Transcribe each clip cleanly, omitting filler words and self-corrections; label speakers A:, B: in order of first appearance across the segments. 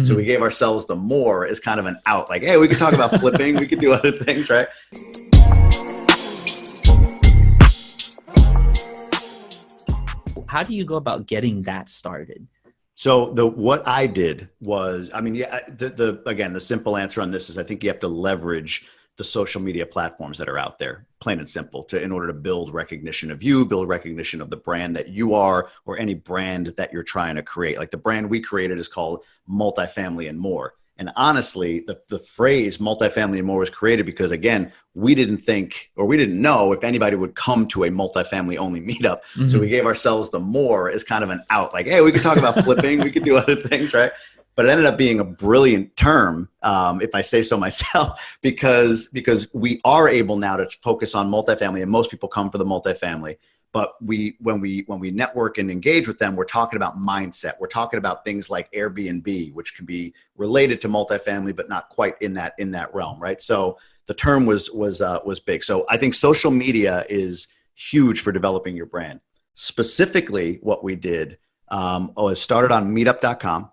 A: So we gave ourselves the more as kind of an out, like, hey, we could talk about flipping, we could do other things, right?
B: How do you go about getting that started?
A: So what I did was, I mean, yeah, again, the simple answer on this is I think you have to leverage the social media platforms that are out there, plain and simple, in order to build recognition of you, build recognition of the brand that you are, or any brand that you're trying to create. Like the brand we created is called Multifamily and More. And honestly, the phrase multifamily and more was created because, again, we didn't think, or we didn't know if anybody would come to a multifamily only meetup. So we gave ourselves the more as kind of an out, like, hey, we could talk about flipping, we could do other things, right? But it ended up being a brilliant term, if I say so myself, because we are able now to focus on multifamily, and most people come for the multifamily. But when we network and engage with them, we're talking about mindset. We're talking about things like Airbnb, which can be related to multifamily, but not quite in that realm, right? So the term was big. So I think social media is huge for developing your brand. Specifically, what we did was started on meetup.com.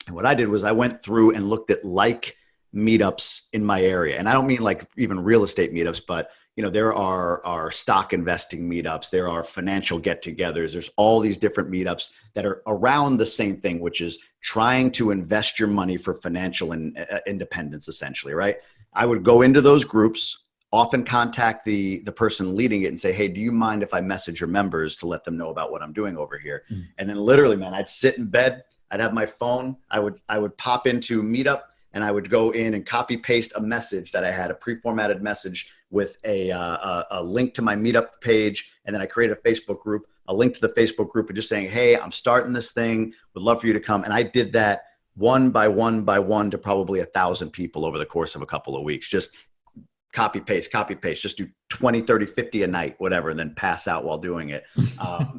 A: And what I did was I went through and looked at meetups in my area. And I don't mean like even real estate meetups, but there are stock investing meetups. There are financial get-togethers. There's all these different meetups that are around the same thing, which is trying to invest your money for financial independence, essentially, right? I would go into those groups, often contact the person leading it and say, hey, do you mind if I message your members to let them know about what I'm doing over here? And then literally, man, I'd sit in bed. I'd have my phone. I would pop into Meetup, and I would go in and copy paste a message that I had, a pre-formatted message with a link to my Meetup page. And then I created a Facebook group, a link to the Facebook group, and just saying, hey, I'm starting this thing. Would love for you to come. And I did that one by one to probably 1,000 people over the course of a couple of weeks. Just copy paste, just do 20, 30, 50 a night, whatever, and then pass out while doing it,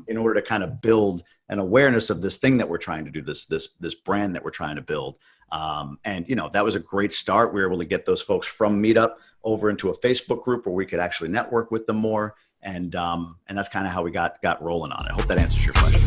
A: in order to kind of build an awareness of this thing that we're trying to do, this brand that we're trying to build. And that was a great start. We were able to get those folks from Meetup over into a Facebook group where we could actually network with them more. And that's kind of how we got rolling on it. I hope that answers your question.